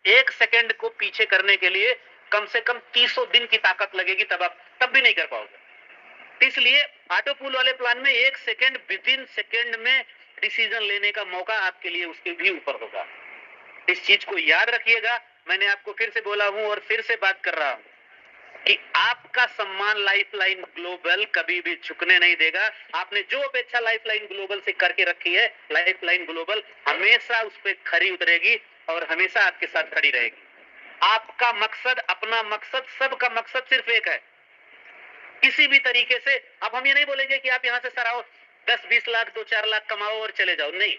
1 second को पीछे करने के लिए कम से कम 300 दिन की ताकत लगेगी, तब आप तब भी नहीं कर पाओगे। इसलिए ऑटो पूल वाले प्लान में 1 सेकंड विदिन सेकंड में डिसीजन लेने का मौका आपके लिए उसके भी ऊपर होगा। इस चीज को याद रखिएगा। मैंने आपको फिर से बोला हूं और फिर से बात कर रहा हूं कि आपका सम्मान लाइफलाइन ग्लोबल कभी भी झुकने नहीं देगा। आपने जो अपेक्षा लाइफलाइन ग्लोबल से करके रखी है, लाइफलाइन ग्लोबल हमेशा उस पर खरी उतरेगी और हमेशा आपके साथ खड़ी रहेगी। आपका मकसद, अपना मकसद, सबका मकसद सिर्फ एक है, किसी भी तरीके से। अब हम ये नहीं बोलेंगे कि आप यहां से सर आओ 10-20 लाख 2-4 लाख कमाओ और चले जाओ, नहीं।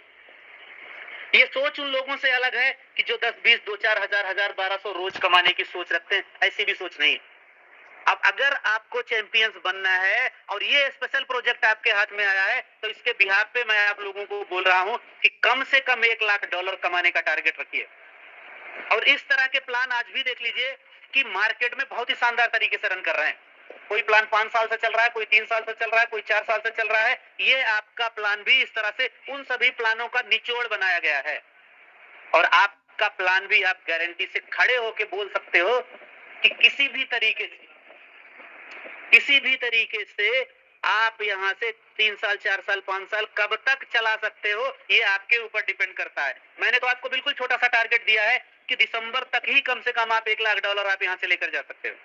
ये सोच उन लोगों से अलग है कि जो 10-20 2-4 हजार 1200 रोज कमाने की सोच रखते हैं, ऐसी भी सोच नहीं। अब अगर आपको चैंपियंस बनना है और ये स्पेशल प्रोजेक्ट आपके हाथ में आया है, तो इसके बिहाफ पे मैं आप लोगों को बोल रहा हूं कि कम से कम $1 लाख कमाने का टारगेट रखिए। और इस तरह के प्लान आज भी देख लीजिए कि मार्केट में बहुत ही शानदार तरीके से रन कर रहे हैं। कोई प्लान 5 साल से चल रहा है, कोई 3 साल से चल रहा है, कोई 4 साल से चल रहा है। ये आपका प्लान भी इस तरह से उन सभी प्लानों का निचोड़ बनाया गया है। और आपका प्लान भी आप गारंटी से खड़े होकर बोल सकते हो कि किसी भी तरीके से आप यहां से 3 साल 4 साल 5 साल कब तक चला सकते हो, ये आपके ऊपर डिपेंड करता है। मैंने तो आपको बिल्कुल छोटा सा टारगेट दिया है कि दिसंबर तक ही कम से कम आप $1 लाख आप यहां से लेकर जा सकते हो।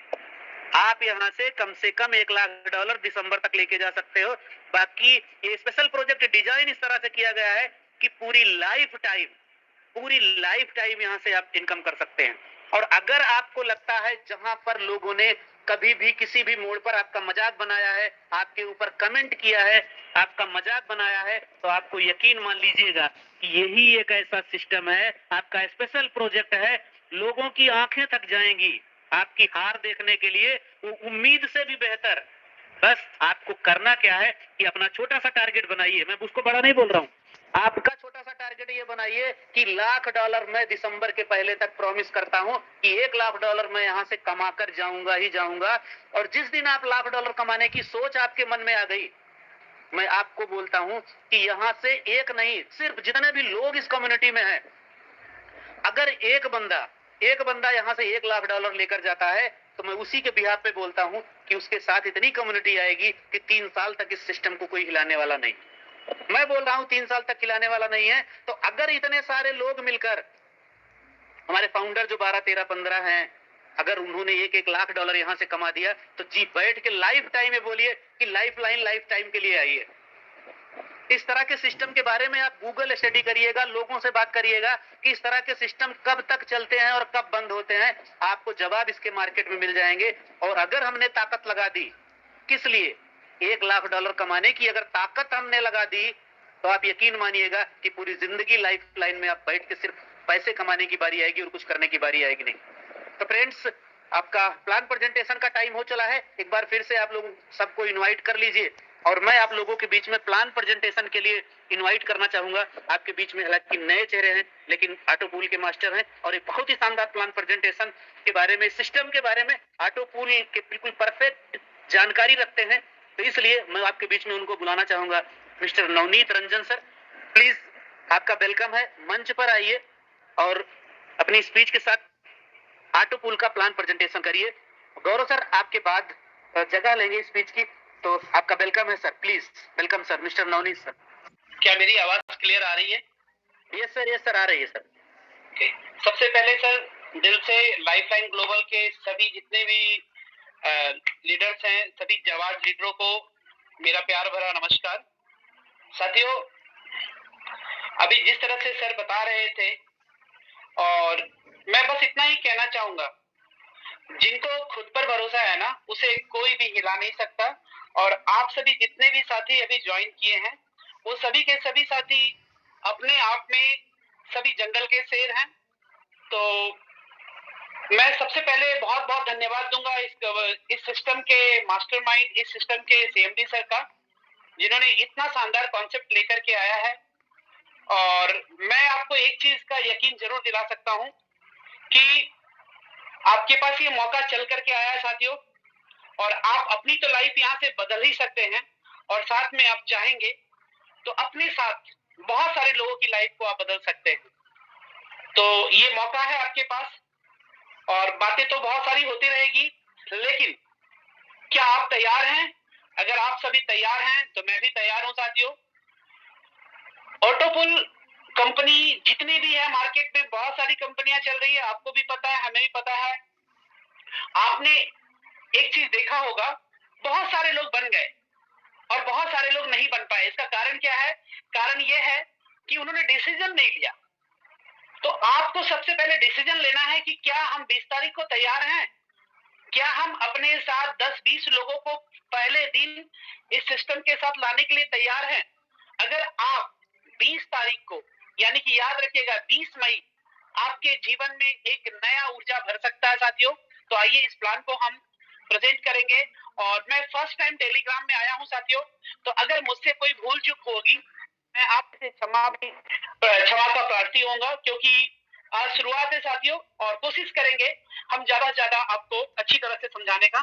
आप यहां से कम $1 लाख दिसंबर तक लेके जा सकते हो। बाकी ये स्पेशल प्रोजेक्ट डिजाइन इस तरह से किया गया है कि पूरी लाइफ टाइम यहां से आप इनकम कर सकते हैं। और अगर आपको लगता है जहां पर लोगों ने कभी भी किसी भी मोड़ पर आपका मजाक बनाया है, आपके ऊपर कमेंट किया है, आपका मजाक बनाया है, तो आपको यकीन मान लीजिएगा कि यही एक ऐसा सिस्टम है, आपका स्पेशल प्रोजेक्ट है, लोगों की आंखें थक जाएंगी आपकी हार देखने के लिए, वो उम्मीद से भी बेहतर। बस आपको करना क्या है कि अपना छोटा सा टारगेट बनाइए। मैं उसको बड़ा नहीं बोल रहा हूं, आपका छोटा सा टारगेट ये बनाइए कि $1 लाख मैं दिसंबर के पहले तक प्रॉमिस करता हूं कि $1 लाख मैं यहां से कमा कर जाऊंगा ही जाऊंगा। और जिस दिन आप $1 लाख कमाने की सोच आपके मन में आ गई, मैं आपको बोलता हूं कि यहां से एक नहीं, सिर्फ जितने भी लोग इस कम्युनिटी में हैं, अगर एक बंदा यहां से $1 लाख लेकर जाता है, तो मैं उसी के बिहाफ पे बोलता हूं कि उसके साथ इतनी कम्युनिटी आएगी कि 3 साल तक इस सिस्टम को कोई हिलाने वाला नहीं। मैं बोल रहा हूं 3 साल तक खिलाने वाला नहीं है। तो अगर इतने सारे लोग मिलकर, हमारे फाउंडर जो 12 13 15 हैं, अगर उन्होंने $1 लाख यहां से कमा दिया, तो जी बैठ के लाइफ टाइम में बोलिए कि लाइफलाइन लाइफ टाइम के लिए आई है। इस तरह के सिस्टम के बारे में आप गूगल स्टडी करिएगा, लोगों से बात करिएगा कि इस तरह के सिस्टम कब तक चलते हैं और कब बंद होते हैं। आपको जवाब इसके मार्केट में मिल जाएंगे। और अगर हमने ताकत लगा दी, किस लिए? $1 लाख कमाने की अगर ताकत हमने लगा दी, तो आप यकीन मानिएगा कि पूरी जिंदगी लाइफ लाइन में आप बैठ के सिर्फ पैसे कमाने की बारी आएगी और कुछ करने की बारी आएगी नहीं। तो फ्रेंड्स, आपका प्लान प्रेजेंटेशन का टाइम हो चला है। एक बार फिर से आप लोग सबको इनवाइट कर लीजिए और मैं आप लोगों के बीच में प्लान प्रेजेंटेशन के लिए इनवाइट करना चाहूंगा। आपके बीच में हालांकि नए चेहरे हैं, लेकिन ऑटो पूल के मास्टर हैं और एक बहुत ही शानदार प्लान प्रेजेंटेशन के बारे में, सिस्टम के बारे में, ऑटो पूल के बिल्कुल परफेक्ट जानकारी रखते हैं। तो इसलिए मैं आपके बीच में उनको बुलाना चाहूंगा। Mister Navneet Ranjan sir, please आपका वेलकम है, मंच पर आइए और अपनी स्पीच के साथ ऑटो पूल का प्लान प्रेजेंटेशन करिए। गौरव सर आपके बाद जगह लेंगे स्पीच की, तो आपका वेलकम है sir. Please welcome sir, mister Navneet sir. क्या मेरी आवाज क्लियर आ रही है? यस सर, आ रही है सर। okay. सबसे पहले सर दिल से लाइफलाइन ग्लोबल के सभी जितने भी लीडर्स हैं, सभी जाबाज लीडरों को मेरा प्यार भरा नमस्कार। साथियों, अभी जिस तरह से सर बता रहे थे, और मैं बस इतना ही कहना चाहूंगा, जिनको खुद पर भरोसा है ना, उसे कोई भी हिला नहीं सकता। और आप सभी जितने भी साथी अभी ज्वाइन किए हैं, वो सभी के सभी साथी अपने आप में सभी जंगल के शेर हैं। तो मैं सबसे पहले बहुत बहुत धन्यवाद दूंगा इस सिस्टम के मास्टरमाइंड, इस सिस्टम के सीएमडी सर का, जिन्होंने इतना शानदार कॉन्सेप्ट लेकर के आया है। और मैं आपको एक चीज का यकीन जरूर दिला सकता हूं कि आपके पास ये मौका चल करके आया है साथियों, और आप अपनी तो लाइफ यहां से बदल ही सकते हैं, और साथ में आप चाहेंगे तो अपने साथ बहुत सारे लोगों की लाइफ को आप बदल सकते हैं। तो ये मौका है आपके पास, और बातें तो बहुत सारी होती रहेगी, लेकिन क्या आप तैयार हैं? अगर आप सभी तैयार हैं तो मैं भी तैयार हूं साथियों। ऑटोपुल कंपनी जितनी भी है मार्केट में, बहुत सारी कंपनियां चल रही है, आपको भी पता है, हमें भी पता है। आपने एक चीज देखा होगा, बहुत सारे लोग बन गए और बहुत सारे लोग नहीं बन पाए। इसका कारण क्या है? कारण यह है कि उन्होंने डिसीजन नहीं लिया। तो आपको सबसे पहले डिसीजन लेना है कि क्या हम 20 तारीख को तैयार हैं? क्या हम अपने साथ 10-20 लोगों को पहले दिन इस सिस्टम के साथ लाने के लिए तैयार हैं? अगर आप 20 तारीख को, यानी कि याद रखिएगा 20 मई, आपके जीवन में एक नया ऊर्जा भर सकता है साथियों। तो आइए इस प्लान को हम प्रेजेंट करेंगे। और मैं फर्स्ट टाइम टेलीग्राम में आया हूं साथियों, तो अगर मुझसे कोई भूल चूक होगी, मैं आपसे क्षमा का प्रार्थी होऊंगा, क्योंकि आज शुरुआत है साथियों, और कोशिश करेंगे हम ज्यादा से ज्यादा आपको अच्छी तरह से समझाने का,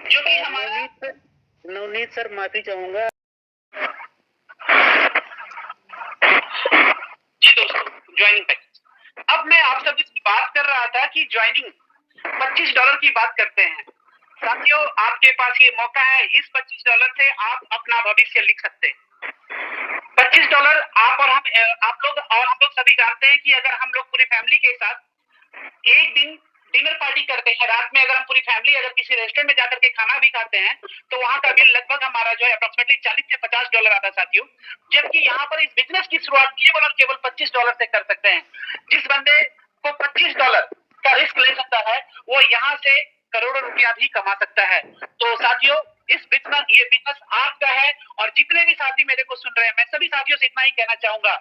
जो कि हमारा। नवनीत सर माफी चाहूंगा। जी दोस्तों, ज्वाइनिंग पैकेज। अब मैं आप सबसे बात कर रहा था कि ज्वाइनिंग $25 की बात करते हैं साथियों। आपके पास ये मौका है, इस $25 से आप अपना भविष्य लिख सकते हैं। $25 आप और हम लोग सभी जानते हैं कि अगर हम लोग पूरी फैमिली के साथ एक दिन डिनर पार्टी करते हैं, रात में अगर हम पूरी फैमिली अगर किसी रेस्टोरेंट में जाकर के खाना भी खाते हैं, तो वहां का बिल लगभग हमारा जो है अप्रोक्सीमेटली $40 से $50 आता है साथियों। जबकि यहाँ पर इस बिजनेस की शुरुआत केवल और केवल $25 से कर सकते हैं। जिस बंदे को $25 का रिस्क ले सकता है, वो यहाँ से करोड़ों रुपया भी कमा सकता है। तो साथियों, ये बिजनेस आपका है, और जितने भी साथी मेरे को सुन रहे हैं, मैं सभी साथियों से इतना ही कहना चाहूंगा,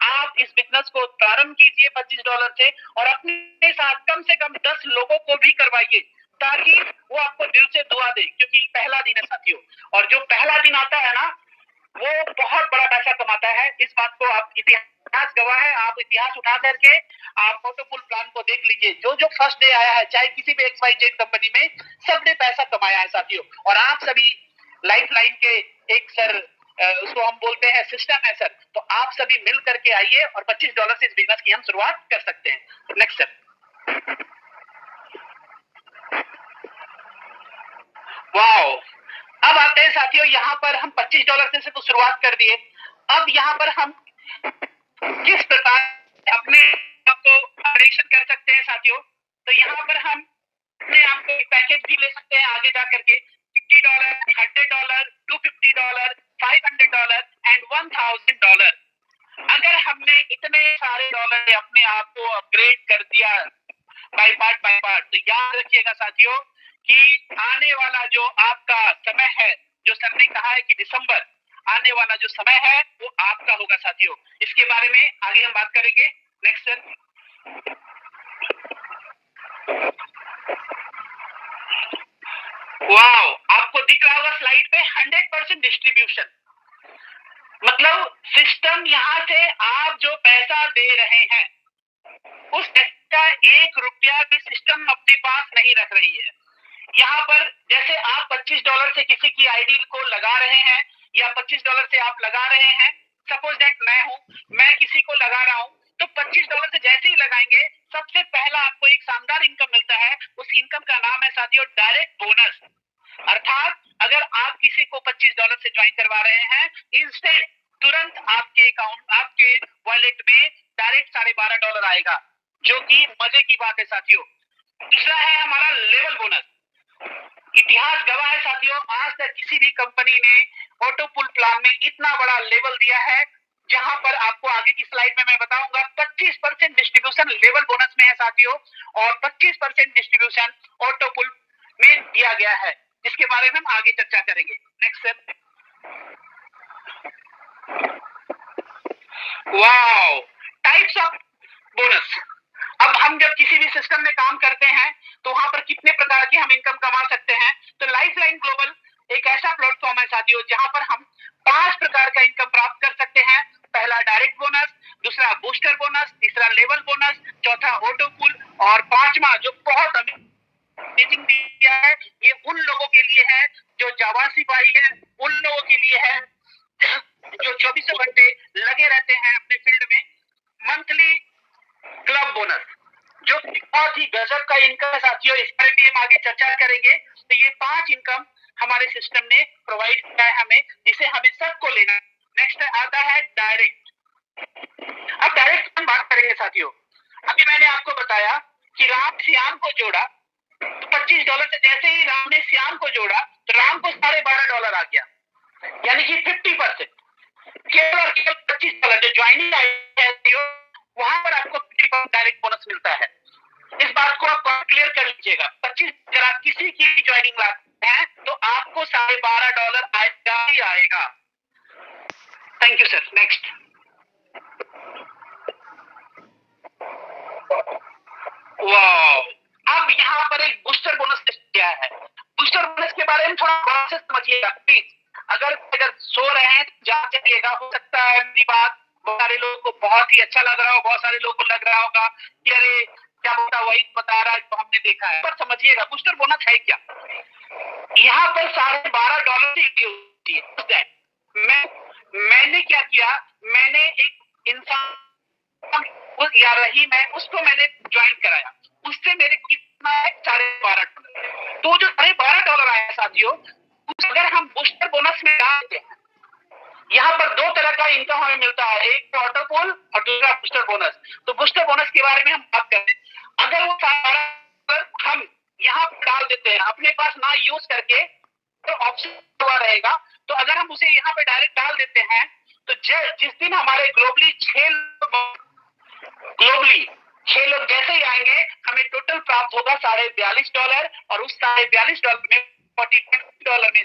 आप इस बिजनेस को प्रारंभ कीजिए $25 से, और अपने साथ कम से कम 10 लोगों को भी करवाइए, ताकि वो आपको दिल से दुआ दे, क्योंकि पहला दिन है साथियों, और जो पहला दिन आता है ना, वो बहुत बड़ा पैसा कमाता है। इस बात को आप, इतिहास गवाह है, आप इतिहास उठा करके आप ऑटोपुल प्लान को देख लीजिए। जो जो फर्स्ट डे आया है, चाहे किसी भी XYZ कंपनी में, सबने पैसा कमाया है साथियों। और आप सभी लाइफ लाइन के एक सर, उसको हम बोलते हैं सिस्टम है सर, तो आप सभी मिल करके आइए और $25 से इस बिजनेस की हम शुरुआत कर सकते हैं। Next sir. वाओ, अब आते हैं साथियों, यहाँ पर हम $25 से तो शुरुआत कर दिए। अब यहाँ पर हम किस प्रकार अपने आप को ऑपरेशन कर सकते हैं साथियों। तो यहाँ पर हम अपने आप को पैकेज भी ले सकते हैं आगे जा करके, $50, $100, $250, $500 एंड $1000। अगर हमने इतने सारे डॉलर अपने आप को अपग्रेड कर दिया बाय पार्ट, तो याद रखिएगा साथियों कि आने वाला जो आपका समय है, जो सर ने कहा है कि दिसंबर, आने वाला जो समय है वो आपका होगा साथियों। इसके बारे में आगे हम बात करेंगे। Next sir. वाओ, आपको दिख रहा होगा स्लाइड पे 100% डिस्ट्रीब्यूशन, मतलब सिस्टम यहाँ से आप जो पैसा दे रहे हैं, उस का $1 भी सिस्टम अपने पास नहीं रख रही है। यहाँ पर जैसे आप $25 से किसी की आईडी को लगा रहे हैं, या $25 से आप लगा रहे हैं, सपोज दैट मैं किसी को लगा रहा हूं, तो $25 से जैसे ही लगाएंगे, सबसे पहला आपको एक शानदार इनकम मिलता है। उस इनकम का नाम है साथियों डायरेक्ट बोनस। अर्थात अगर आप किसी को $25 से ज्वाइन करवा रहे हैं, इंस्टेंट तुरंत आपके अकाउंट, आपके वॉलेट में डायरेक्ट $12.5 आएगा, जो कि मजे की बात है साथियों। दूसरा है हमारा लेवल बोनस। इतिहास गवाह है साथियों, आज तक किसी भी कंपनी ने ऑटोपुल प्लान में इतना बड़ा लेवल दिया है, जहां पर आपको आगे की स्लाइड में मैं बताऊंगा। 25% डिस्ट्रीब्यूशन लेवल बोनस में है साथियों, और 25% डिस्ट्रीब्यूशन ऑटोपुल में दिया गया है, जिसके बारे में हम आगे चर्चा करेंगे। Next sir. Wow, types of bonus. अब हम जब किसी भी सिस्टम में काम करते हैं, तो वहां पर कितने प्रकार की हम इनकम कमा सकते हैं। तो लाइफलाइन ग्लोबल एक ऐसा प्लेटफॉर्म है साथियों, जहां पर हम 5 प्रकार का इनकम प्राप्त कर सकते हैं। पहला डायरेक्ट बोनस, दूसरा बूस्टर बोनस, तीसरा लेवल बोनस, चौथा ऑटोपुल, और पांचवा जो बहुत अमेजिंग दिया है, ये उन लोगों के लिए है जो जावा सिपाही है, उन लोगों के लिए है जो 24 घंटे लगे रहते हैं अपने फील्ड में। मंथली क्लब बोनस, जो बहुत ही गजब का इनकम है साथियों, इस पर भी हम आगे चर्चा करेंगे। तो ये 5 इनकम हमारे सिस्टम ने प्रोवाइड किया है हमें, जिसे हमें सबको लेना। नेक्स्ट आता है डायरेक्ट। अब डायरेक्ट हम बात करेंगे साथियों। अभी मैंने आपको बताया कि राम श्याम को जोड़ा, तो $25 से जैसे ही राम ने श्याम को जोड़ा तो राम को $12.5 आ गया, यानी कि 50%। केवल और केवल $25 जो ज्वाइनिंग आई है वहां पर आपको 50% डायरेक्ट बोनस मिलता है। इस बात को आप क्लियर कर लीजिएगा। 25 अगर आप किसी की ज्वाइनिंग लाते हैं तो आपको $12.5 आएगा ही आएगा। Thank you sir. नेक्स्ट। वाह, अब यहाँ पर एक बूस्टर बोनस किया है। बूस्टर बोनस के बारे में थोड़ा गौर से समझिएगा प्लीज। अगर सो रहे हैं तो जाग जाइएगा। हो सकता है मेरी बात बहुत सारे लोगों को बहुत ही अच्छा लग रहा हो, बहुत सारे लोगों को लग रहा होगा कि अरे क्या बोलता, वही बता रहा है जो हमने देखा है। पर समझिएगा बूस्टर बोनस है क्या। यहाँ पर $12.5 से होती है। मैंने क्या किया, मैंने एक इंसान या रही, मैं उसको मैंने ज्वाइन कराया, उससे मेरे कितना है $12.5। तो जो $12.5 आया साथियों, अगर हम बूस्टर बोनस में डालते हैं, यहाँ पर 2 तरह का इनकम हमें मिलता है, एक ऑटो पोल और दूसरा बूस्टर बोनस। तो बूस्टर बोनस के बारे में हम बात करें। अगर वो हम यहाँ पर डाल देते हैं अपने पास ना यूज करके, तो ऑप्शन हुआ रहेगा। तो अगर हम उसे यहाँ पे डायरेक्ट डाल देते हैं तो जिस दिन हमारे ग्लोबली 6 लोग जैसे ही आएंगे, हमें टोटल प्राप्त होगा $42.5। और उस $42.5 में $42 में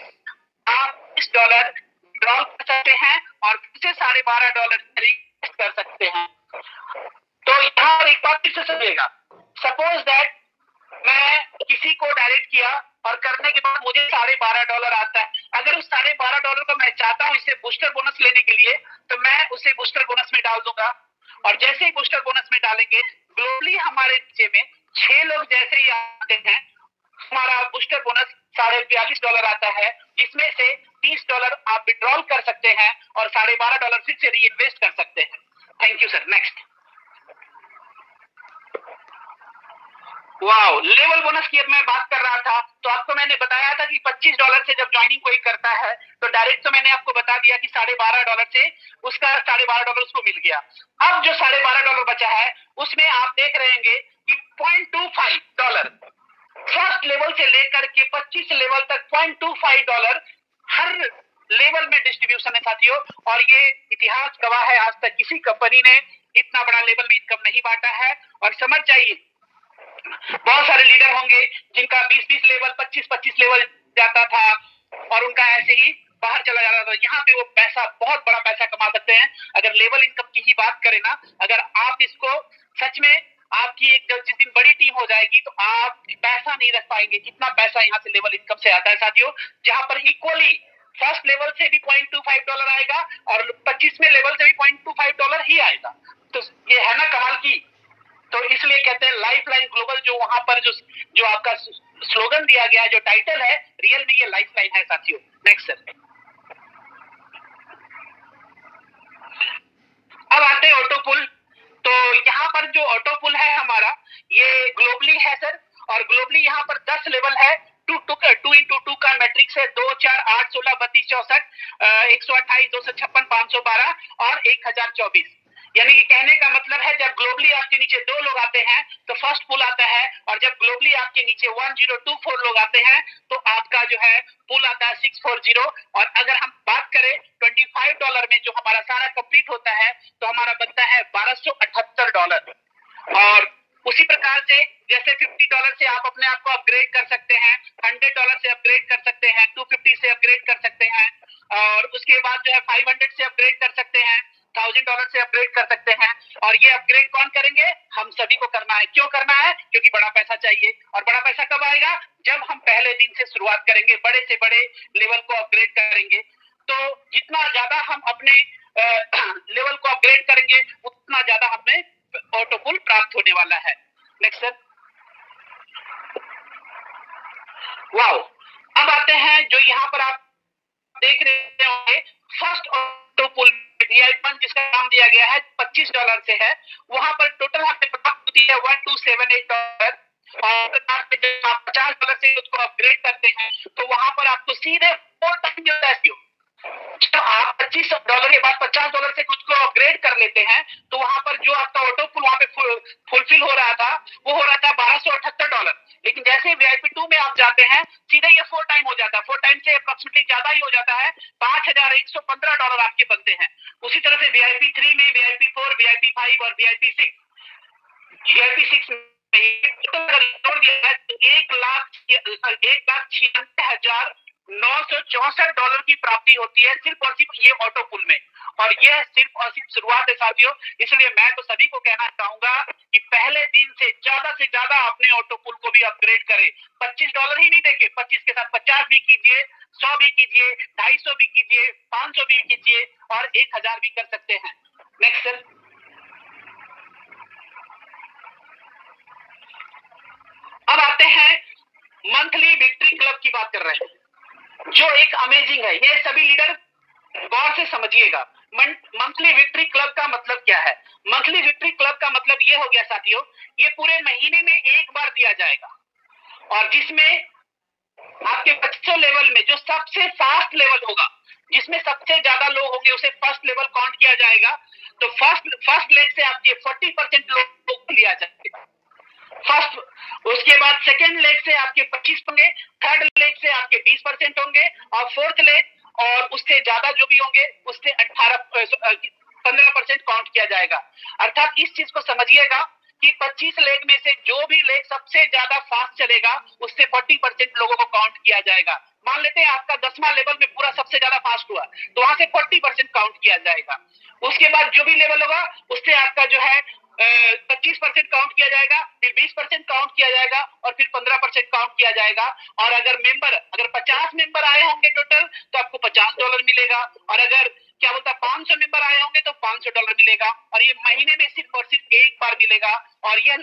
आप $20 ड्रॉ कर सकते हैं और फिर से $12.5 रिक्वेस्ट कर सकते हैं। तो यहाँ एक बात फिर से समझिएगा। सपोज दैट मैं किसी को डायरेक्ट किया और करने के बाद मुझे $12.5 आता है। अगर उस $12.5 को मैं चाहता हूं इससे बूस्टर बोनस लेने के लिए, तो मैं उसे बूस्टर बोनस में डाल दूंगा। और जैसे ही बूस्टर बोनस में डालेंगे, ग्लोबली हमारे नीचे में 6 लोग जैसे ही आते हैं, हमारा बूस्टर बोनस $42.5 आता है, जिसमें से $30 आप विड्रॉल कर सकते हैं और $12.5 फिर से रीइन्वेस्ट कर सकते हैं। Thank you sir. Next. Wow, level bonus की मैं बात कर रहा था, तो आपको मैंने बताया था कि $25 से जब ज्वाइनिंग कोई करता है तो डायरेक्ट तो मैंने आपको बता दिया कि $12.5 से उसका $12.5 उसको मिल गया। अब जो $12.5 बचा है उसमें आप देख रहे हैं कि $0.25 फर्स्ट लेवल से लेकर के 25 लेवल तक $0.25 हर लेवल में डिस्ट्रीब्यूशन है साथियों। और ये इतिहास गवाह है, आज तक किसी कंपनी ने इतना बड़ा लेवल में इनकम नहीं बांटा है। और समझ जाइए, बहुत सारे लीडर होंगे जिनका 20-20 लेवल 25-25 लेवल जाता था और उनका ऐसे ही बाहर चला जाता था। यहाँ पे वो पैसा, बहुत बड़ा पैसा कमा सकते हैं। अगर लेवल इनकम की ही बात करें ना, अगर आप इसको सच में, आपकी एक जिस दिन बड़ी टीम हो जाएगी तो आप पैसा नहीं रख पाएंगे कितना पैसा यहाँ से लेवल इनकम से आता है साथियों। जहां पर इक्वली फर्स्ट लेवल से भी $0.25 आएगा और 25वें लेवल से भी $0.25 ही आएगा। तो ये है ना कमाल की। तो इसलिए कहते हैं लाइफ लाइन ग्लोबल। जो वहां पर जो आपका स्लोगन दिया गया है, जो टाइटल है, रियल में ये लाइफ लाइन है साथियों। Next sir. अब आते हैं ऑटोपुल। तो यहाँ पर जो ऑटोपुल है हमारा, ये ग्लोबली है सर। और ग्लोबली यहाँ पर 10 लेवल है। 2x2 का मैट्रिक्स है। 2, 4, 8, 16, 32, 64, 128, 256, 512 और 1024। यानी कि कहने का मतलब है, जब ग्लोबली आपके नीचे 2 लोग आते हैं तो फर्स्ट पुल आता है, और जब ग्लोबली आपके नीचे 1024 लोग आते हैं तो आपका जो है पुल आता है 640। और अगर हम बात करें $25 में जो हमारा सारा कंप्लीट होता है तो हमारा बनता है $1278। और उसी प्रकार से जैसे $50 से आप अपने आप को अपग्रेड कर सकते हैं, $100 से अपग्रेड कर सकते हैं, 250 से अपग्रेड कर सकते हैं, और उसके बाद जो है 500 से अपग्रेड कर सकते हैं, $1000 से अपग्रेड कर सकते हैं। और ये अपग्रेड कौन करेंगे? हम सभी को करना है। क्यों करना है? क्योंकि बड़ा पैसा चाहिए। और बड़ा पैसा कब आएगा? जब हम पहले दिन से शुरुआत करेंगे, बड़े से बड़े लेवल को अपग्रेड करेंगे। तो जितना ज्यादा हम अपने लेवल को अपग्रेड करेंगे, उतना ज्यादा हमें ऑटोपुल प्राप्त होने वाला है। Next sir. वाओ, अब आते हैं जो यहाँ पर आप देख रहे होंगे फर्स्ट ऑटोपुल VIP1 जिसका नाम दिया गया है $25 से है, वहां पर टोटल हमें प्राप्त होती है $1278। और जब आप $50 से उसको अपग्रेड करते हैं तो वहां पर आपको सीधे 4 टाइम मिलता है। जब आप $25 के बाद $50 से खुद को अपग्रेड कर लेते हैं तो वहां पर जो आपका ऑटो पुल वहां पे फुलफिल हो रहा था वो हो रहा था $1278। लेकिन जैसे VIP2 में आप जाते हैं सीधे ये 4 टाइम हो जाता है। 4 टाइम से अप्रोक्सीमेटली ज्यादा ही हो जाता है, $5115 आपके बनते हैं। उसी तरह से VIP3 में, VIP4, VIP5 और VIP6 में जोड़ दिया है तो $1,96,964 की प्राप्ति होती है सिर्फ और सिर्फ ये ऑटो पुल में। और यह सिर्फ और सिर्फ शुरुआत है साथियों। इसलिए मैं तो सभी को कहना चाहूंगा कि पहले दिन से ज्यादा अपने ऑटो पुल को भी अपग्रेड करें। $25 ही नहीं देखे, 25 के साथ 50 भी कीजिए, 100 भी कीजिए, 250 भी कीजिए, 500 भी कीजिए और 1000 भी कर सकते हैं। Next sir. अब आते हैं मंथली विक्ट्री क्लब की बात कर रहे हैं जो एक अमेजिंग है। ये सभी लीडर गौर से समझिएगा। मंथली विक्ट्री क्लब का मतलब क्या है? मंथली विक्ट्री क्लब का मतलब ये हो गया साथियों, ये पूरे महीने में एक बार दिया जाएगा और जिसमें आपके 2500 लेवल में जो सबसे फास्ट लेवल होगा, जिसमें सबसे ज्यादा लोग होंगे उसे फर्स्ट लेवल काउंट किया जाएगा। तो फर्स्ट लेग से आपके 40% लोग को लिया जाएगा फर्स्ट। उसके बाद सेकेंड लेग से आपके 25 होंगे, थर्ड लेग से आपके 20% होंगे और फोर्थ लेग और उससे ज्यादा जो भी होंगे उससे 15% काउंट किया जाएगा। अर्थात इस चीज को समझिएगा कि 25 लेग में से जो भी लेग सबसे ज्यादा फास्ट चलेगा उससे 40% लोगों को काउंट किया जाएगा। मान लेते हैं आपका 10वां लेवल में पूरा सबसे ज्यादा फास्ट हुआ तो वहां से 40% काउंट किया जाएगा। उसके बाद जो भी लेवल होगा उससे आपका जो है 25% काउंट किया जाएगा, फिर 20% काउंट किया जाएगा और फिर 15% काउंट किया जाएगा। और अगर 50 मेंबर आए होंगे टोटल तो आपको $50 मिलेगा और अगर 500 मेंबर आए होंगे तो $500 मिलेगा। और ये महीने में सिर्फ और सिर्फ एक बार मिलेगा और यह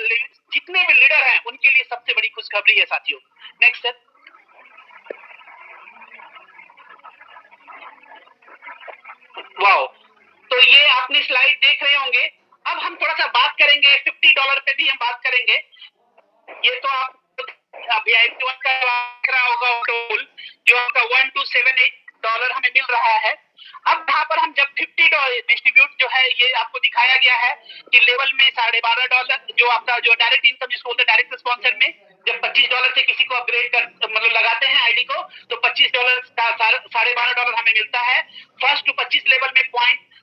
जितने भी लीडर हैं उनके लिए सबसे बड़ी खुशखबरी है साथियों। Next sir. वाओ, तो ये आपने स्लाइड देख रहे होंगे। अब हम थोड़ा सा बात करेंगे $50 पे भी हम बात करेंगे। ये तो आप VIP1 का दिख रहा होगा टोल जो आपका $1278 हमें मिल रहा है। अब यहाँ पर हम जब $50 डिस्ट्रीब्यूट जो है ये आपको दिखाया गया है कि लेवल में $12.5 जो आपका जो डायरेक्ट इनकम जिसको बोलते हैं डायरेक्ट स्पॉन्सर में जब $25 से किसी को अपग्रेड कर मतलब लगाते हैं आईडी को तो $25 का $12.5 हमें मिलता है। फर्स्ट टू 25 लेवल में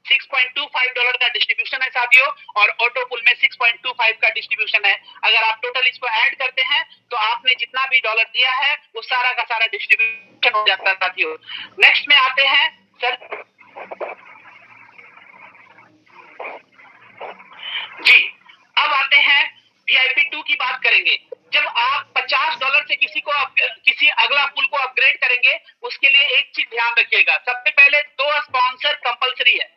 $6.25 का डिस्ट्रीब्यूशन है साथियों और ऑटो पुल में 6.25 का डिस्ट्रीब्यूशन है। अगर आप टोटल इसको ऐड करते हैं तो आपने जितना भी डॉलर दिया है वो सारा का सारा डिस्ट्रीब्यूशन हो जाता है साथियों। नेक्स्ट में आते हैं सर जी। अब आते हैं VIP2 की बात करेंगे। जब आप $50 से किसी अगला पुल को अपग्रेड करेंगे उसके लिए एक चीज ध्यान रखिएगा। सबसे पहले 2 स्पॉन्सर कंपलसरी है।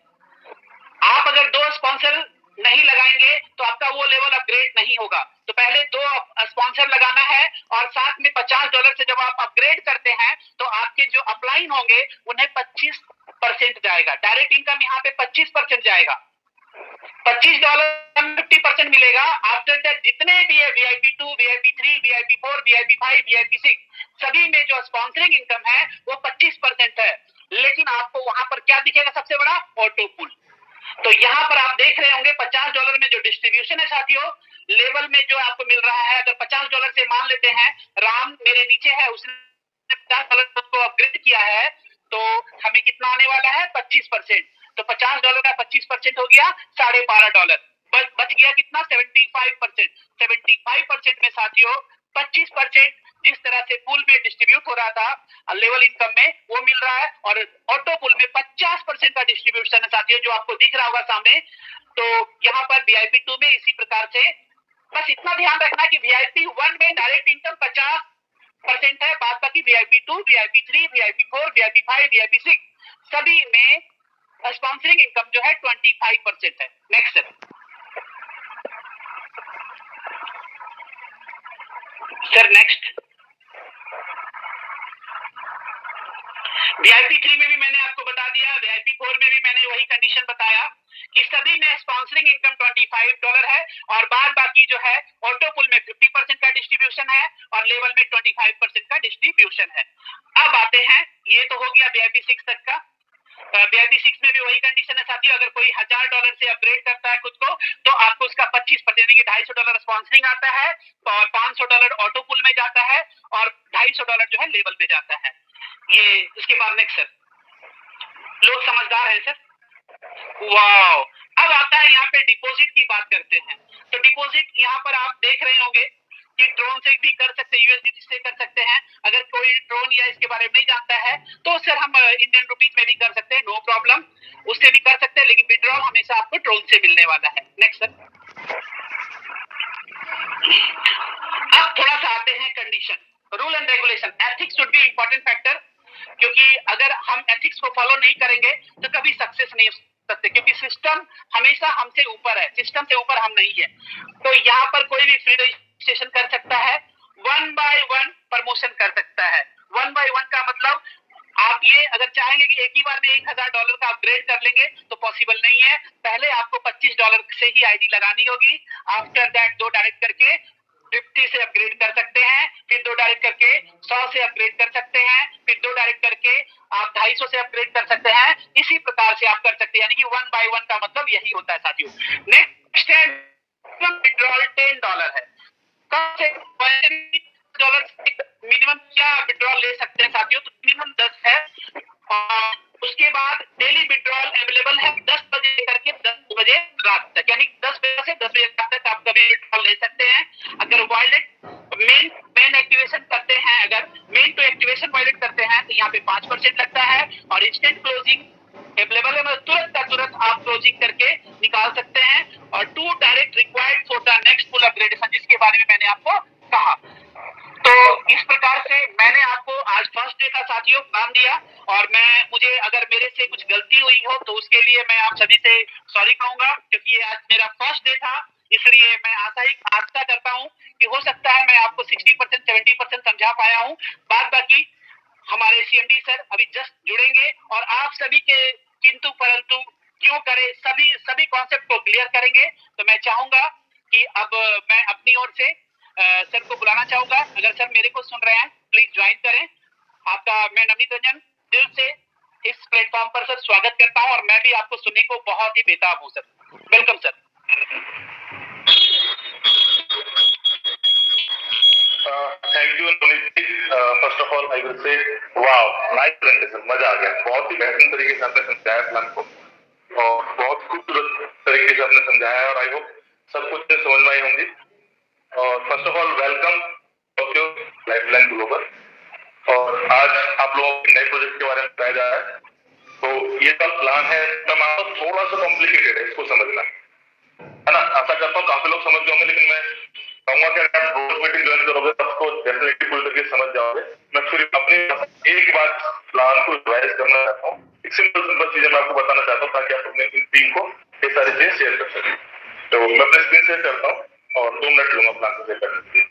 आप अगर 2 स्पॉन्सर नहीं लगाएंगे तो आपका वो लेवल अपग्रेड नहीं होगा। तो पहले 2 स्पॉन्सर लगाना है और साथ में $50 से जब आप अपग्रेड करते हैं तो आपके जो अपलाइन होंगे उन्हें 25% जाएगा। डायरेक्ट इनकम यहाँ पे 25% जाएगा। $25 50% मिलेगा। आफ्टर दैट जितने भी है VIP2, VIP3, VIP4, VIP5, VIP6 सभी में जो स्पॉन्सरिंग इनकम है वो 25% है। लेकिन आपको वहां पर क्या दिखेगा सबसे बड़ा ऑटो पुल। तो यहाँ पर आप देख रहे होंगे $50 में जो डिस्ट्रीब्यूशन है साथियों लेवल में जो आपको मिल रहा है। अगर $50 से मान लेते हैं राम मेरे नीचे है उसने $50 को अपग्रेड किया है तो हमें कितना आने वाला है 25%। तो $50 का 25% हो गया $12.5। बच गया कितना 75%। 75% में साथियों 25% जिस तरह से पुल में डिस्ट्रीब्यूट हो रहा था लेवल इनकम में वो मिल रहा है और ऑटो पुल में 50% का डिस्ट्रीब्यूशन है साथियों जो आपको दिख रहा होगा सामने। तो यहाँ पर VIP2 में इसी प्रकार से बस इतना ध्यान रखना कि VIP1 में डायरेक्ट इनकम 50% है, बाद बाकी VIP2, VIP3, VIP4, VIP5, VIP6 सभी में स्पॉन्सरिंग इनकम जो है 25% है। Next sir next. VIP 3 में भी मैंने आपको बता दिया, VIP 4 में भी मैंने वही कंडीशन बताया कि सभी में स्पॉन्सरिंग इनकम $25 है और बाद बाकी जो है ऑटोपुल में 50% का डिस्ट्रीब्यूशन है और लेवल में 25% का डिस्ट्रीब्यूशन है। अब आते हैं, ये तो हो गया VIP 6 तक का। VIP 6 में भी वही कंडीशन है साथियों, अगर कोई $1000 से अपग्रेड करता है खुद को तो आपको उसका 25% यानी कि $250 स्पॉन्सरिंग आता है और $500 ऑटोपुल में जाता है और $250 जो है लेवल में जाता है। ये उसके बाद नेक्स्ट सर, लोग समझदार हैं सर। वाओ, अब आता है यहाँ पे डिपॉजिट की बात करते हैं। तो डिपॉजिट यहाँ पर आप देख रहे होंगे कि ट्रोन से भी कर सकते हैं, USDT से कर सकते हैं। अगर कोई ट्रोन या इसके बारे में नहीं जानता है तो सर हम इंडियन रुपीज में भी कर सकते हैं, नो प्रॉब्लम, उससे भी कर सकते हैं, लेकिन विड्रॉल हमेशा आपको ट्रोन से मिलने वाला है। नेक्स्ट सर, अब थोड़ा सा आते हैं condition, rule and regulation. Ethics should be important factor, क्योंकि अगर हम एथिक्स को फॉलो नहीं करेंगे तो कभी सक्सेस नहीं हो सकते, क्योंकि सिस्टम हमेशा हमसे ऊपर है, सिस्टम से ऊपर हम नहीं है। तो यहाँ पर कोई भी फ्री रजिस्ट्रेशन कर सकता है, 1 by 1 प्रमोशन कर सकता है। 1 by 1 का मतलब आप ये अगर चाहेंगे कि एक ही बार में $1000 का अपग्रेड कर लेंगे तो पॉसिबल नहीं है। पहले आपको $25 से ही आईडी लगानी होगी, आफ्टर दैट 2 डायरेक्ट करके 50 से अपग्रेड कर सकते हैं, फिर 2 डायरेक्ट करके 100 से अपग्रेड कर सकते हैं, फिर 2 डायरेक्ट करके आप 250 से अपग्रेड कर सकते हैं। इसी प्रकार से आप कर सकते हैं, यानी कि 1 by 1 का मतलब यही होता है साथियों। नेक्स्ट है विड्रॉल $10 है। कब से $10 मिनिमम क्या विड्रॉल ले सकते हैं साथियों? तो मिनिमम 10 है और उसके बाद डेली विड्रॉल अवेलेबल है 10 बजे करके 10 बजे रात तक, यानी 10 बजे से 10 बजे रात तक आप कभी विड्रॉल ले सकते हैं। अगर वॉलेट मेन एक्टिवेशन करते हैं, अगर मेन टू एक्टिवेशन वॉलेट करते हैं तो यहाँ पे 5% लगता है और इंस्टेंट क्लोजिंग अवेलेबल है, मतलब तुरंत का तुरंत आप क्लोजिंग करके निकाल सकते हैं। और 2 direct required for the next full upgradation, जिसके बारे में मैंने आपको कहा। तो इस प्रकार से मैंने आपको आज फर्स्ट डे का साथियों नाम दिया और मुझे अगर मेरे से कुछ गलती हुई हो तो उसके लिए मैं आप सभी से सॉरी कहूंगा, क्योंकि ये आज मेरा फर्स्ट डे था, इसलिए मैं आशा करता हूं कि हो सकता है मैं आपको 60% 70% समझा पाया हूं। बाद बाकी हमारे CMD सर अभी जस्ट जुड़ेंगे और आप सभी के किंतु परंतु क्यों करें सभी कॉन्सेप्ट को क्लियर करेंगे। तो मैं चाहूंगा कि अब मैं अपनी ओर से सर को बुलाना चाहूंगा। अगर सर मेरे को सुन रहे हैं प्लीज ज्वाइन करें। आपका मैं नवनीत रंजन दिल से इस प्लेटफॉर्म पर सर स्वागत करता हूं और मैं भी आपको सुनने को बहुत ही बेताब हूं sir. Welcome sir. Thank you Navneet ji. First of all I will say wow, nice presentation, मजा आ गया। बहुत ही बेहतरीन तरीके से आपने समझाया प्लान को और बहुत खूबसूरत तरीके से आपने समझाया और आई होप सब कुछ समझ में आई होंगी। और first of all welcome Tokyo lifeline global. और आज आप लोगों के नए प्रोजेक्ट के बारे में बताया जा रहा है। तो ये सब प्लान है, मैं मानता हूँ थोड़ा सा कॉम्प्लिकेटेड है इसको समझना, है ना। आशा करता हूँ काफी लोग समझ गए होंगे, लेकिन मैं कहूंगा कि अगर आप रोज मीटिंग ज्वाइन करोगे तब तो डेफिनेटली पूरी तरीके समझ जाओगे। मैं फिर अपनी एक बात प्लान को रिवाइज करना चाहता हूँ, एक सिंपल चीजें मैं आपको बताना चाहता हूँ ताकि आप अपने टीम को ये सारी चीजें शेयर कर सकें। तो मैं अपने स्क्रीन शेयर करता हूँ और 2 मिनट लूंगा प्लान को शेयर करने के लिए।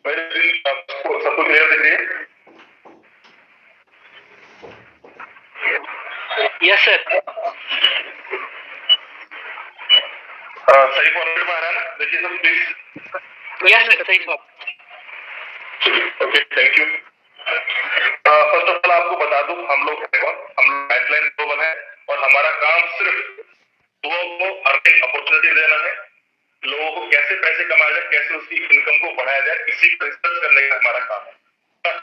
मेरी स्क्रीन सबको क्लियर दिख रही है? Yes sir. सही फॉर्मेट में आ रहा है ना? देखिए सब प्लीज। यस सर, सही बात। Okay, thank you. First of all आपको बता दूं हम लोग लाइफलाइन ग्लोबल है और हमारा काम सिर्फ लोगों को अर्निंग अपॉर्चुनिटी देना है। लोगों को कैसे पैसे कमाया जाए, कैसे उसकी इनकम को बढ़ाया जाए, इसी पर रिसर्च करने का हमारा काम है।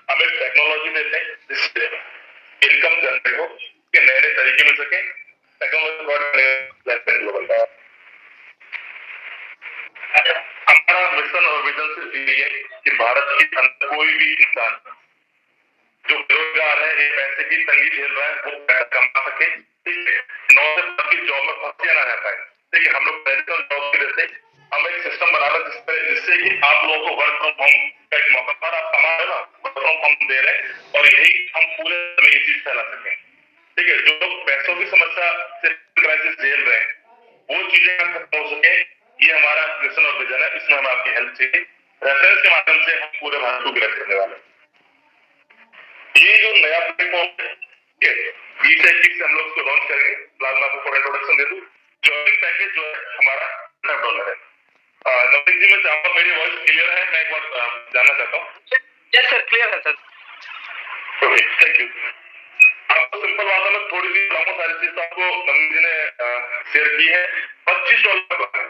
हमें टेक्नोलॉजी देते हैं जिससे इनकम जनरेट हो, कि नए नए तरीके मिल सके। टेक्नोलॉजी ग्लोबल का हमारा मिशन और विजन सिर्फ ये है कि भारत के अंदर कोई भी इंसान जो बेरोजगार है, ये पैसे की तंगी झेल रहा है, वो पैसा कमा सके। ठीक है, 9 से 5 की जॉब में फंसे ना रह पाए। ठीक है, हम लोग पहले तो जॉब भी देते, हम एक सिस्टम बना रहे जिससे कि आप लोगों को वर्क फ्रॉम होम का एक मौका पर आप कमा रहे हो ना, वर्क फ्रॉम होम दे रहे हैं और यही हम पूरे में ये चीज फैला सकें। ठीक है, जो लोग पैसों की सा क्राइसिस झेल रहे हैं, वो चीजें खत्म हो सके, ये हमारा मिशन और विजन है। इसमें हमें आपकी हेल्प चाहिए। रेफरेंस के माध्यम से हम पूरे भारत को ग्रैब करने वाले हैं। ये जो नया प्लेटफॉर्म है, 2021 से हम लोग उसको लॉन्च करेंगे। फिलहाल मैं आपको इंट्रोडक्शन दे दूं। ज्वाइनिंग पैकेज जो है हमारा $100 है। नवनीत जी, मैं चाहूंगा मेरी वॉइस क्लियर है? मैं एक बार जानना चाहता हूँ। यस सर, क्लियर है सर। Okay, thank you. आपको सिंपल बात में थोड़ी सी बताऊंगा, सारी चीज तो आपको नवनीत जी ने शेयर की है। $25 का है,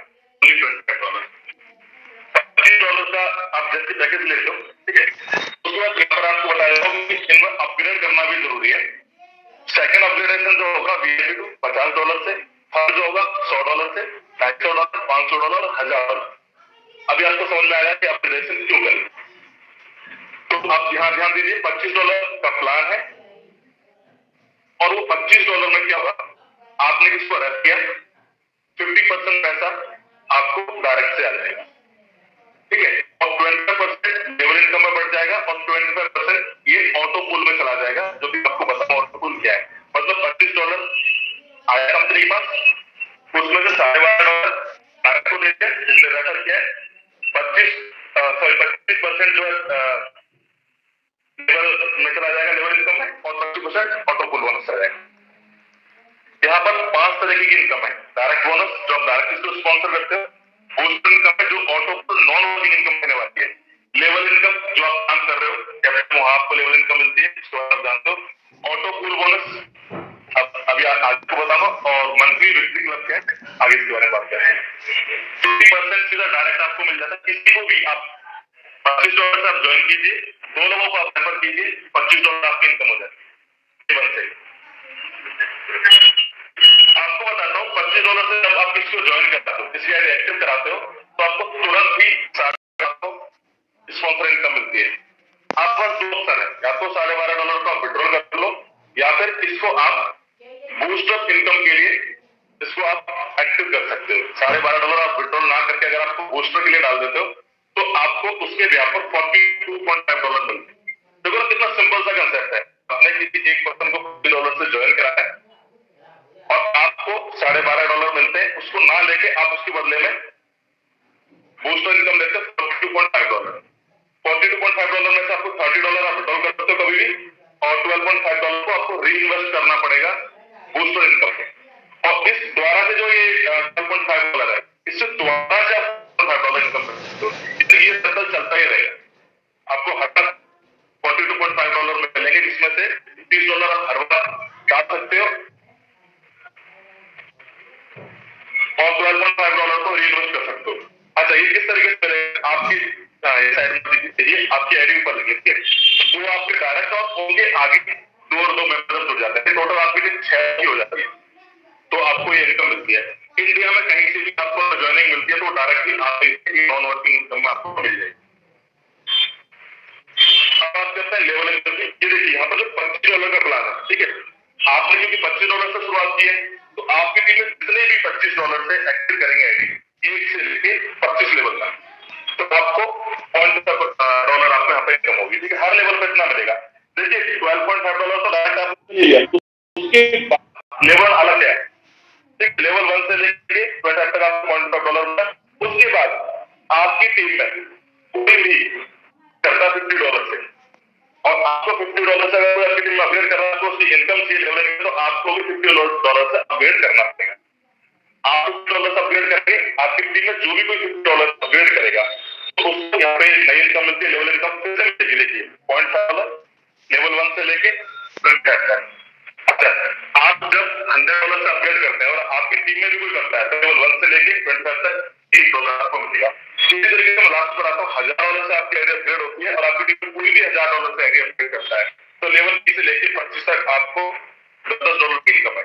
$25 का आप जैसे पैकेज ले लो, ठीक है। उसके बाद यहाँ पर आपको बताया जाऊंगा कि इनमें अपग्रेड करना भी जरूरी है। सेकंड अपग्रेडेशन जो होगा VIP टू $50 से, थर्ड जो होगा $100 से, $250, $500 और $1000। अभी आपको समझ में आया कि अपग्रेडेशन क्यों करें। तो आप यहाँ ध्यान दीजिए, $25 का प्लान है और वो $25 में क्या होगा, आपने किसको रख किया, 50% पैसा आपको डायरेक्ट से आ जाएगा, ठीक है। और 20% लेवल इनकम में बढ़ जाएगा और 25% ये ऑटो पूल में चला जाएगा, जो कि आपको बताऊं ऑटो पूल क्या है। मतलब $25 आया कंपनी के पास, उसमें से $12.5 डायरेक्ट को देते हैं, जिसने रेफर किया है। 25% जो है लेवल में चला जाएगा, लेवल इनकम में, और 25% ऑटो पूल बोनस चला जाएगा। यहाँ पर 5 तरीके की इनकम है। डायरेक्ट बोनस जो आप डायरेक्ट इसको स्पॉन्सर करते हो, बूस्टर इनकम है जो auto pool non working income देने वाली है। लेवल इनकम जो आप काम कर रहे हो, वहां आपको लेवल इनकम मिलती है, इसको आप जानते हो। ऑटो पूल बोनस अब अभी आपको बताऊंगा, और मंथली विक्ट्री क्लब क्या है आगे इसके बारे में बात करेंगे। 50% सीधा डायरेक्ट आपको मिल जाता है। किसी को भी आप $25 से आप ज्वाइन कीजिए, 2 लोगों को आप रेफर कीजिए, $25 आपकी इनकम हो जाती है। आपको बताता हूँ, $25 से जब आप किसी को ज्वाइन कराते हो, किसी आईडी एक्टिव कराते हो, तो आपको तुरंत ही स्पॉन्सर इनकम मिलती है। आपके पास 2 ऑप्शन है, या तो $12.5 का विड्रॉल कर लो, या फिर इसको आप बूस्ट अप इनकम के लिए इसको आप एक्टिव कर सकते हो। $12.5 आप विड्रॉल ना करके अगर आपको बूस्टर के लिए डाल देते हो, तो आपको उसके ब्याज पर $42.5 मिलते हैं। देखो कितना सिंपल सा कंसेप्ट है। आपने किसी एक पर्सन को $50 से ज्वाइन कराया है और आपको $12.5 मिलते हैं, उसको ना लेके आप उसके बदले में बूस्टर इनकम लेते हैं $42.5। $42.5 में से आपको $30 आप विड्रॉल कर सकते हो कभी भी, और $12.5 को आपको री इन्वेस्ट करना पड़ेगा बूस्टर इनकम में। और इस द्वारा से जो ये $12.5 है, इससे द्वारा से आप $12.5 इनकम कर सकते हो। ये सर्कल चलता ही रहेगा। आपको हर $42.5 मिलेंगे, जिसमें से $30 आप हर बार डाल सकते हो और $12.5 को रीइन्वेस्ट कर सकते हो। अच्छा, ये किस तरीके से मिलेगा? आपकी साइड में देखिए, आपकी आईडी ऊपर लगी है, जो आपके डायरेक्ट और होंगे, आगे 2 और 2 मेंबर जुड़ जाते हैं, टोटल आपकी 6 की हो जाती है। तो आपको ये इनकम मिलती है। इंडिया में कहीं से भी आपको ज्वाइनिंग मिलती है, तो डायरेक्टली आपकी नॉन वर्किंग इनकम आपको मिल जाएगी। अब बात करते हैं लेवल इनकम की। ये देखिए, यहाँ पर जो $25 का प्लान है, ठीक है, आपने क्योंकि $25 से शुरुआत की है, तो आपकी टीम में जितने भी $25 से एक्टिव करेंगे आईडी, 1 से लेके 25 लेवल का, तो आपको $0.5 आपको यहाँ पे इनकम होगी, ठीक है। हर लेवल पे इतना मिलेगा। देखिए, $12.5 तो डायरेक्ट आपने लिया, तो उसके लेवल अलग है, ठीक। लेवल 1 से लेके 25 तक आपको $0.5 मिलता है। उसके बाद आपकी टीम में कोई भी करता $50 से, और आपको $50 से अगर आपकी टीम में अपग्रेड करना है, तो उसकी इनकम चाहिए लेवल इनकम, तो आपको भी $50 से अपग्रेड करना पड़ेगा। आप $50 से अपग्रेड करके आपकी टीम में जो भी कोई $50 अपग्रेड करेगा, तो उसको यहाँ पे नई इनकम मिलती है, लेवल इनकम फिर से मिलेगी। देखिए, $0.5 लेवल 1 से लेके 25 तक। अच्छा, आप जब $100 से अपग्रेड करते हैं और आपकी टीम में भी कोई करता है, तो लेवल 1 से लेके 25 तक $1 आपको मिलेगा। इसी तरीके से मैं लास्ट पर आता हूँ, $1000 से आपकी आईडी अपग्रेड होती है और आपकी टीम में कोई भी $1000 से आईडी अपग्रेड करता है, तो लेवल 20 से लेके 25 तक आपको $10 की इनकम है,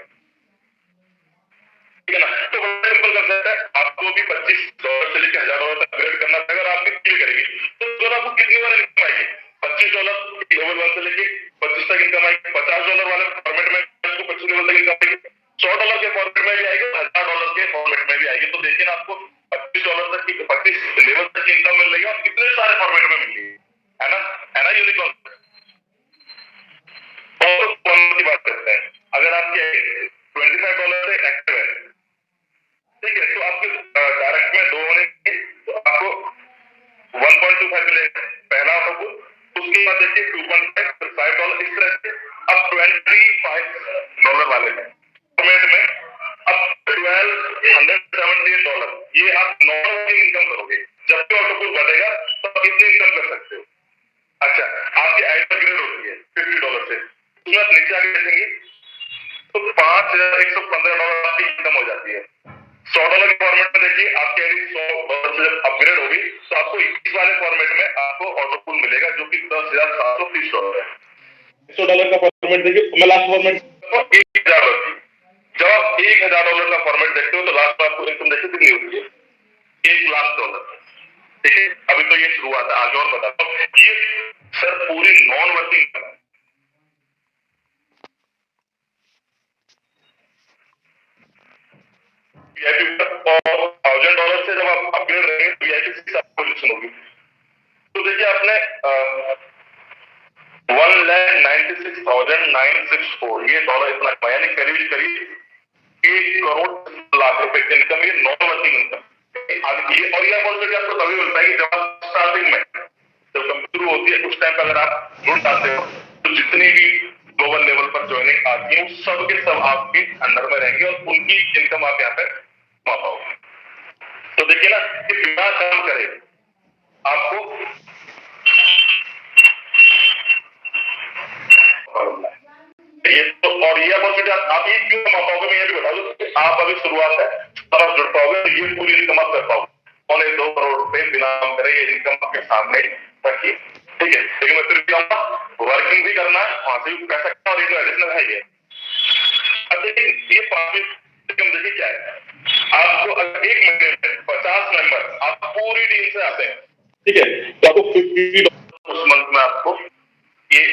ठीक है ना। तो बड़ा सिंपल कंसेप्ट है। आपको भी $25 से लेके $1000 तक अपग्रेड करना पड़ेगा। अगर आपकी टीम करेगी तो आपको कितनी बार इनकम आएगी? $25 लेवल 1 से लेके 25 तक इनकम आएगी। $50 वाले फॉर्मेट में आपको 25 लेवल तक इनकम आएगी। $100 के फॉर्मेट में भी आएगी, $1000 के फॉर्मेट में भी आएगी। तो देखिए ना, आपको $25 तक की 25 लेवल तक की इनकम मिल रही है और कितने सारे फॉर्मेट में मिल रही है ना, है ना, यूनिक कॉन्सेप्ट। और की बात करते हैं, अगर आपके $25 उसके बाद देखिए $2.5 इस तरह से अब $25 वाले में फॉर्मेट में अब $1278 ये आप नॉर्मल इनकम करोगे। जब भी ऑटोपूल बढ़ेगा तो आप इतनी इनकम कर सकते हो। अच्छा, आपकी आइडल ग्रेड होती है $50 से, उसमें आप नीचे आगे देखेंगे तो $5115 आपकी इनकम हो जाती है। $100 के फॉर्मेट में देखिए आपकी आईडी $100 से जब अपग्रेड होगी तो आपको 21 वाले फॉर्मेट में आपको ऑटोपूल मिलेगा जो कि $10,730 है। $100 का फॉर्मेट देखिए, मैं लास्ट फॉर्मेट $1,000 की, जब आप $1,000 का फॉर्मेट देखते हो तो लास्ट में आपको इनकम देखिए कितनी होती है, $1,00,000। ठीक है, अभी तो ये शुरुआत है, आगे और बताता हूँ। ये सर पूरी नॉन वर्किंग और $1,000 से जब आप अपग्रेड रहेंगे तो वीआईपी पोजीशन होगी। तो देखिए आपने 1,96,964 ये डॉलर इतना कमाया, यानी करीब करीब 1,00,00,000 रुपए की इनकम, ये नॉन वर्किंग इनकम। ये और ये अपॉर्चुनिटी आपको तभी मिलता है कि जब आप स्टार्टिंग में जब कंपनी शुरू होती है उस टाइम पर अगर आप जुड़ जाते हो तो जितनी भी ग्लोबल लेवल पर ज्वाइनिंग आती है सब के सब आपके अंडर में रहेंगे और उनकी इनकम आप यहाँ पे कमा पाओगे। तो देखिए ना कि बिना काम करे आपको ये तो, और ये अपॉर्चुनिटी आप ये क्यों कमा पाओगे मैं ये भी बता दूं कि आप अभी शुरुआत है तब आप जुड़ पाओगे तो ये पूरी इनकम आप कर पाओगे। 2 करोड़ रुपए बिना काम करे ये इनकम आपके सामने रखिए। ठीक है, लेकिन मैं फिर भी कहूँगा वर्किंग भी करना है, वहां से भी पैसा कमाना, और ये तो एडिशनल है ये। अब देखिए ये 5 इनकम देखिए क्या है, आपको अगर एक महीने में 50 मेंबर आप पूरी टीम से आते हैं, ठीक है, तो आपको $50 उस मंथ में आपको ये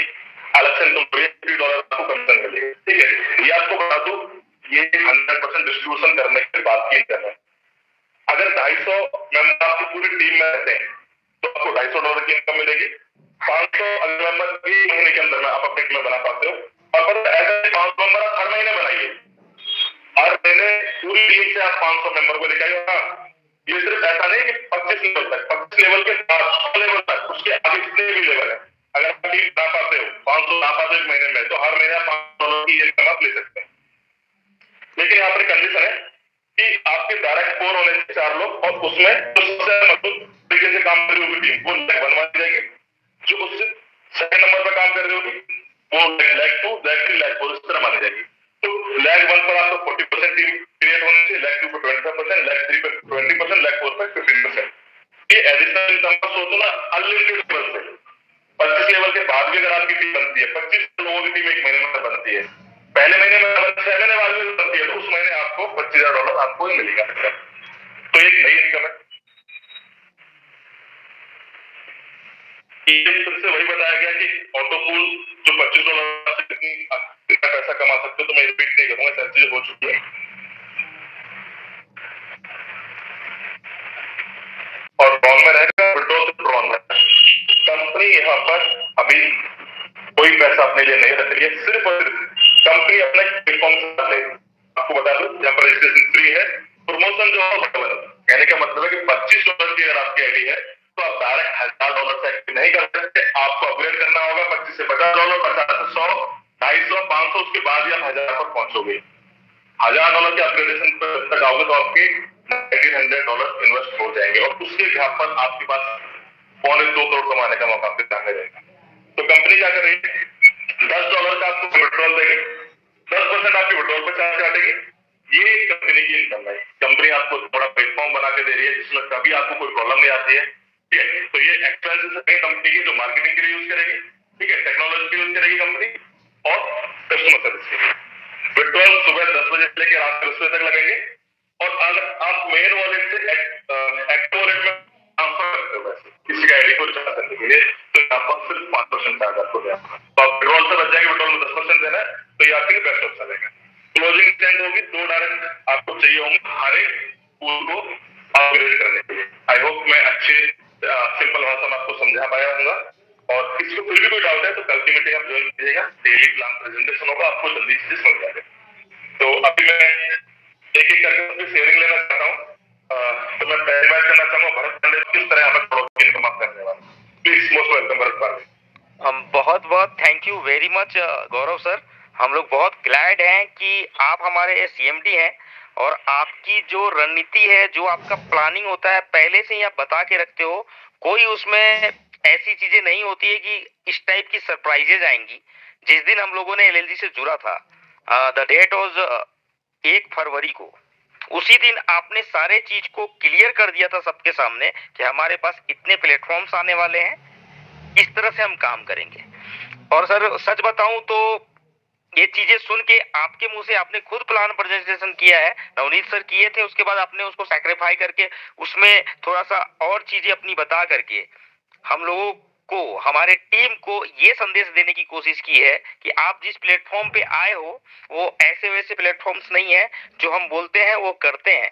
अलग से इनकम $50 आपको कमीशन मिलेगा। ठीक है, ये आपको बता दूं ये 100% डिस्ट्रीब्यूशन करने के बाद की इनकम है। अगर 250 मेंबर आपकी पूरी टीम में रहते हैं तो आपको $250 की इनकम मिलेगी। 500 अगर मेंबर एक महीने के अंदर में आप अपने टीम में बना पाते हो, और ऐसे 500 मेंबर आप हर महीने बनाइए, हर महीने पूरी टीम से आप 500 मेंबर को लेकर आइए। हाँ, ये सिर्फ ऐसा नहीं कि 25 लेवल तक, 25 लेवल के बाद 100 लेवल तक, उसके आगे जितने भी लेवल है, अगर आप टीम बना पाते हो 500 बना पाते हो एक महीने में, तो हर महीने आप $500 की इनकम आप ले सकते हैं। लेकिन यहाँ पर कंडीशन है कि आपके डायरेक्ट 4 होने चाहिए 4 लोग, और उसमें जो सबसे मजबूत तरीके से काम कर रही होगी टीम वो लेग 1 मानी जाएगी, जो उससे सेकंड नंबर पर काम कर रही होगी वो लेग 2, लेग 3, लेग 4 इस तरह मानी जाएगी। तो लेग 1 पर आपको 40% टीम क्रिएट होनी चाहिए, लेग 2 पर 25%, लेग 3 पर 20%, लेग 4 पर 15%। ये एडिशनल इनकम का सोचो ना अनलिमिटेड लेवल से, 25 लेवल के बाद भी अगर आपकी टीम बनती है, 25 लोगों की टीम एक महीने में बनती है, पहले महीने में 6 महीने बाद में बनती है, तो उस महीने आपको $25,000 आपको ही मिलेगा। तो एक नई इनकम है। ये फिर से वही बताया गया कि ऑटोपूल जो $25 से कितना पैसा कमा सकते हो, तो मैं रिपीट नहीं करूंगा, सब चीजें हो चुकी है। और ड्रॉन में रहेगा, विड्रॉल से ड्रॉन में कंपनी यहाँ पर अभी कोई पैसा अपने लिए नहीं रख रही है, सिर्फ और सिर्फ कंपनी अपने प्लेटफॉर्म से ले। आपको बता दूं यहाँ पर रजिस्ट्रेशन फ्री है, प्रमोशन जो है कहने का मतलब है कि $25 की अगर आपकी आईडी है तो आप डायरेक्ट $1,000 से एक्टिव नहीं कर सकते, आपको अपग्रेड करना होगा 25 से $50, 50 से 100, 250, 500, उसके बाद ही आप 1000 पर पहुंचोगे। $1,000 के अपग्रेडेशन तक आओगे तो आपके $1,900 इन्वेस्ट हो जाएंगे, और उसके हिसाब पर आपके पास $2.25 करोड़ कमाने का मौका आपके सामने रहेगा। तो कंपनी क्या कर रही है, $10 का आपको विड्रॉल देगी, 10% आपकी विड्रॉल पर चार्ज काटेगी। ये कंपनी की इनकम है। कंपनी आपको थोड़ा प्लेटफॉर्म बना के दे रही है जिसमें कभी आपको कोई प्रॉब्लम नहीं आती है। ठीक है, तो ये एक्सपेंसेस है कंपनी की जो मार्केटिंग के लिए यूज करेगी, ठीक है, टेक्नोलॉजी के लिए यूज करेगी कंपनी, और कस्टमर सर्विस के लिए। विड्रॉल सुबह 10 बजे से लेकर रात 10 बजे तक लगेंगे, और अगर आप मेन वॉलेट से एक्टिव वॉलेट में ट्रांसफर करते हो पैसे किसी का आईडी को रिचार्ज करने के लिए, तो यहाँ पर सिर्फ 5% चार्ज आपको देना। तो आप विड्रॉल से बच जाएंगे, विड्रॉल में 10% देना है, तो ये आपके लिए बेस्ट ऑप्शन रहेगा। क्लोजिंग स्टैंड होगी, 2 डायरेक्ट आपको चाहिए होंगे हर एक पूल को अपग्रेड करने के लिए। आई होप मैं अच्छे सिंपल भाषा में आपको समझा पाया हूँ, और इसको फिर भी कोई डाउट है तो कल की मीटिंग आप ज्वाइन कीजिएगा, डेली प्लान प्रेजेंटेशन होगा, आपको जल्दी से समझ जाएगा। तो अभी मैं एक एक करके उसकी शेयरिंग लेना चाहता हूँ। तो मैं पहली बात करना चाहूंगा भरत पांडे, किस तरह हमें इनकम आप करने वाला। Please most welcome Bharat Pandey. बहुत बहुत thank you very much Gaurav sir. हम लोग बहुत ग्लैड हैं कि आप हमारे सीएमडी हैं और आपकी जो रणनीति है, जो आपका प्लानिंग होता है, पहले से ही आप बता के रखते हो। कोई उसमें ऐसी चीजें नहीं होती है कि इस टाइप की सरप्राइजेज आएंगी। जिस दिन हम लोगों ने एलएलजी से जुड़ा था, द डेट वाज 1 फरवरी को, उसी दिन आपने सारे चीज को क्लियर कर दिया था सबके सामने कि हमारे पास इतने प्लेटफॉर्म्स आने वाले हैं, इस तरह से हम काम करेंगे। और सर सच बताऊं तो ये चीजें सुन के आपके मुंह से आपने खुद प्लान प्रेजेंटेशन किया है, नवनीत सर किए थे, उसके बाद आपने उसको सैक्रिफाई करके उसमें थोड़ा सा और चीजें अपनी बता करके हम लोगों को, हमारे टीम को ये संदेश देने की कोशिश की है कि आप जिस प्लेटफॉर्म पे आए हो वो ऐसे वैसे प्लेटफॉर्म्स नहीं है, जो हम बोलते हैं वो करते हैं।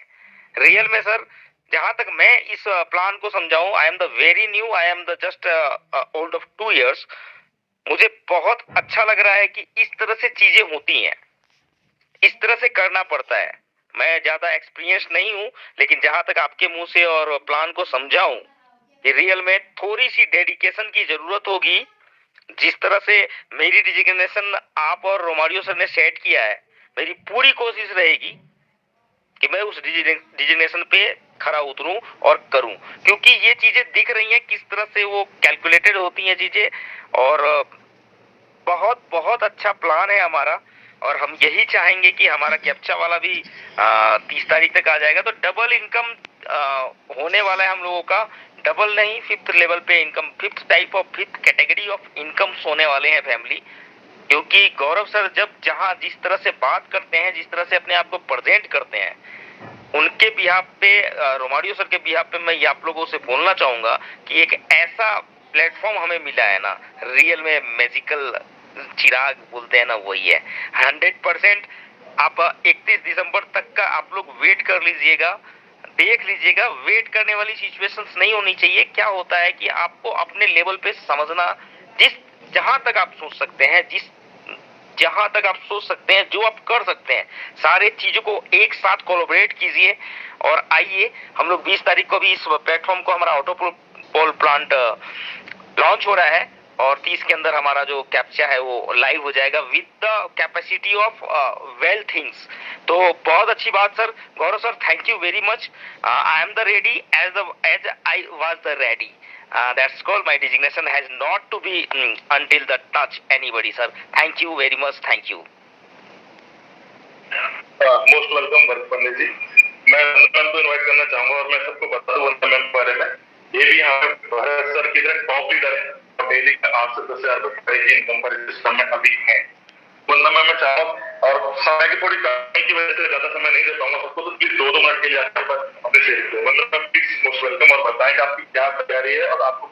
रियल में सर, जहां तक मैं इस प्लान को समझाऊं, आई am the very new, I am the just old of 2 years। मुझे बहुत अच्छा लग रहा है कि इस तरह से चीजें होती हैं, इस तरह से करना पड़ता है। मैं ज्यादा एक्सपीरियंस नहीं हूं, लेकिन जहां तक आपके मुंह से और प्लान को समझाऊं कि रियल में थोड़ी सी डेडिकेशन की जरूरत होगी। जिस तरह से मेरी डिजिग्नेशन आप और रोमारियो सर ने सेट किया है, मेरी पूरी कोशिश रहेगी कि मैं उस डिजिग्नेशन पे खरा उतरूं और करूं, क्योंकि ये चीजें दिख रही हैं किस तरह से वो कैलकुलेटेड होती हैं चीजें। और बहुत बहुत अच्छा प्लान है हमारा, और हम यही चाहेंगे कि हमारा कैप्चा वाला भी 30 तारीख तक आ जाएगा तो डबल इनकम होने वाला है हम लोगों का। डबल नहीं, 5th लेवल पे income, 5th type of 5th category of incomes होने वाले हैं फैमिली। क्योंकि गौरव सर जब जहां जिस तरह से बात करते हैं, जिस तरह से अपने आप को प्रेजेंट करते हैं, उनके बिहाफ पे, रोमारियो सर के बिहाफ पे मैं ये आप लोगों से बोलना चाहूंगा कि एक ऐसा प्लेटफॉर्म हमें मिला है ना, रियल में मैजिकल चिराग बोलते हैं ना, वही है 100%। आप 31 दिसंबर तक का आप लोग वेट कर लीजिएगा, देख लीजिएगा। वेट करने वाली सिचुएशंस नहीं होनी चाहिए। क्या होता है कि आपको अपने लेवल पे समझना, जिस जहां तक आप सोच सकते हैं, जहां तक आप सोच सकते हैं, जो आप कर सकते हैं, सारे चीजों को एक साथ कोलैबोरेट कीजिए। और आइए, हम लोग 20 तारीख को भी इस प्लेटफॉर्म को, हमारा ऑटो पोल प्लांट लॉन्च हो रहा है और 30 के अंदर हमारा जो कैप्चा है वो लाइव हो जाएगा with the capacity of well things. तो बहुत अच्छी बात sir. Gaurav sir, thank you very much. I am the ready as I was the ready. That's called my designation has not to be until the touch anybody, sir. Thank you very much. Thank you. Most welcome Pandit ji. मैं ma'am को invite करना चाहूंगा और मैं सबको बता दूं वंदना ma'am के बारे में। ये भी हमारे भारत सर की तरह टॉप लीडर है और डेली 8 से 10,000 रुपए की इनकम पर सिस्टम में अभी है। वंदना मैम मैं चाहूंगा, और समय की थोड़ी कमी की वजह से ज्यादा समय नहीं दे पाऊंगा सबको, तो प्लीज 2-2 मिनट के लिए यहाँ पर अपने से वंदना मैम प्लीज मोस्ट वेलकम, और बताएं कि आपकी क्या तैयारी है और आपको